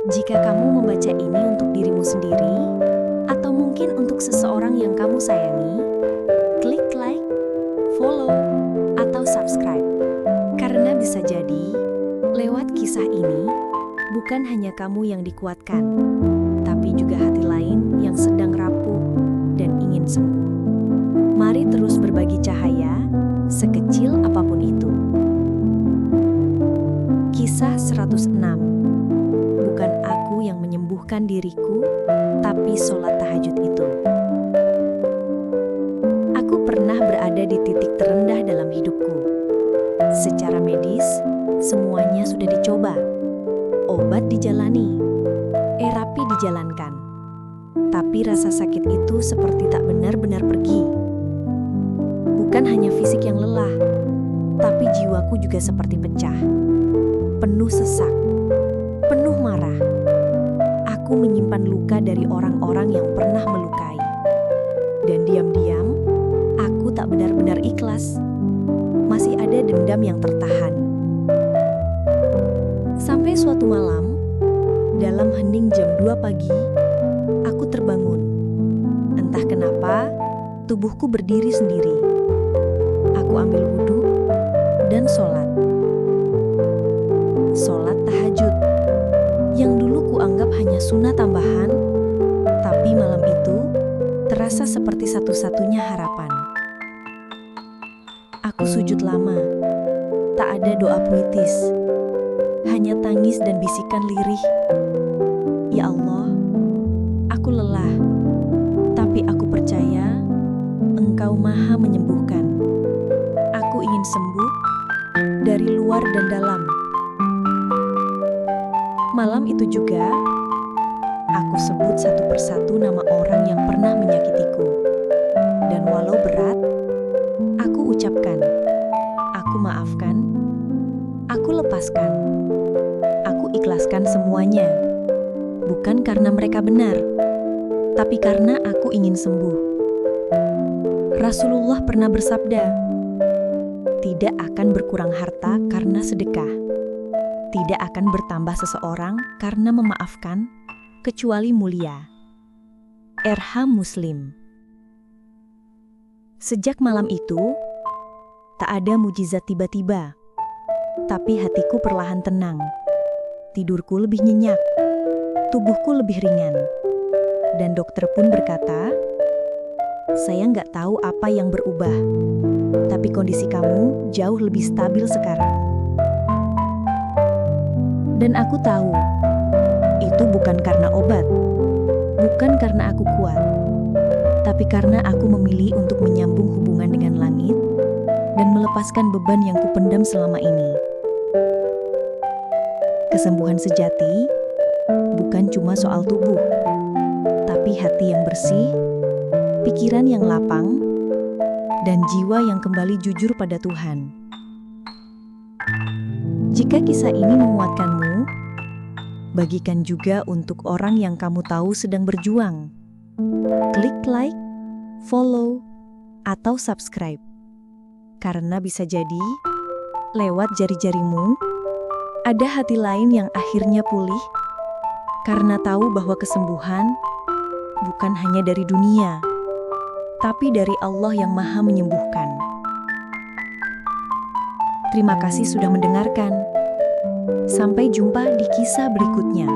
Jika kamu membaca ini untuk dirimu sendiri, atau mungkin untuk seseorang yang kamu sayangi, klik like, follow, atau subscribe. Karena bisa jadi, lewat kisah ini, bukan hanya kamu yang dikuatkan, tapi juga hati lain yang sedang rapuh dan ingin sembuh. Mari terus berbagi cahaya, sekecil apapun itu. Kisah 106. Bukan aku yang menyembuhkan diriku, tapi sholat tahajud itu. Aku pernah berada di titik terendah dalam hidupku. Secara medis, semuanya sudah dicoba. Obat dijalani, terapi dijalankan. Tapi rasa sakit itu seperti tak benar-benar pergi. Bukan hanya fisik yang lelah, tapi jiwaku juga seperti pecah. Penuh sesak, penuh marah. Aku menyimpan luka dari orang-orang yang pernah melukai. Dan diam-diam, aku tak benar-benar ikhlas. Masih ada dendam yang tertahan. Sampai suatu malam, dalam hening jam 2 pagi, aku terbangun. Entah kenapa, tubuhku berdiri sendiri. Aku ambil wudhu dan sholat. Sholat tahajud, yang dulu kuanggap hanya sunnah tambahan, tapi malam itu terasa seperti satu-satunya harapan. Aku sujud lama, tak ada doa puitis, hanya tangis dan bisikan lirih. Ya Allah, aku lelah, tapi aku percaya Engkau Maha menyembuhkan. Aku ingin sembuh dari luar dan dalam. Malam itu juga, aku sebut satu persatu nama orang yang pernah menyakitiku. Dan walau berat, aku ucapkan, aku maafkan, aku lepaskan, aku ikhlaskan semuanya. Bukan karena mereka benar, tapi karena aku ingin sembuh. Rasulullah pernah bersabda, tidak akan berkurang harta karena sedekah. Tidak akan bertambah seseorang karena memaafkan, kecuali mulia. Erham Muslim. Sejak malam itu, tak ada mujizat tiba-tiba, tapi hatiku perlahan tenang. Tidurku lebih nyenyak, tubuhku lebih ringan. Dan dokter pun berkata, saya nggak tahu apa yang berubah, tapi kondisi kamu jauh lebih stabil sekarang. Dan aku tahu, itu bukan karena obat, bukan karena aku kuat, tapi karena aku memilih untuk menyambung hubungan dengan langit dan melepaskan beban yang kupendam selama ini. Kesembuhan sejati bukan cuma soal tubuh, tapi hati yang bersih, pikiran yang lapang, dan jiwa yang kembali jujur pada Tuhan. Jika kisah ini menguatkanmu, bagikan juga untuk orang yang kamu tahu sedang berjuang. Klik like, follow, atau subscribe. Karena bisa jadi, lewat jari-jarimu, ada hati lain yang akhirnya pulih, karena tahu bahwa kesembuhan bukan hanya dari dunia, tapi dari Allah yang Maha Menyembuhkan. Terima kasih sudah mendengarkan. Sampai jumpa di kisah berikutnya.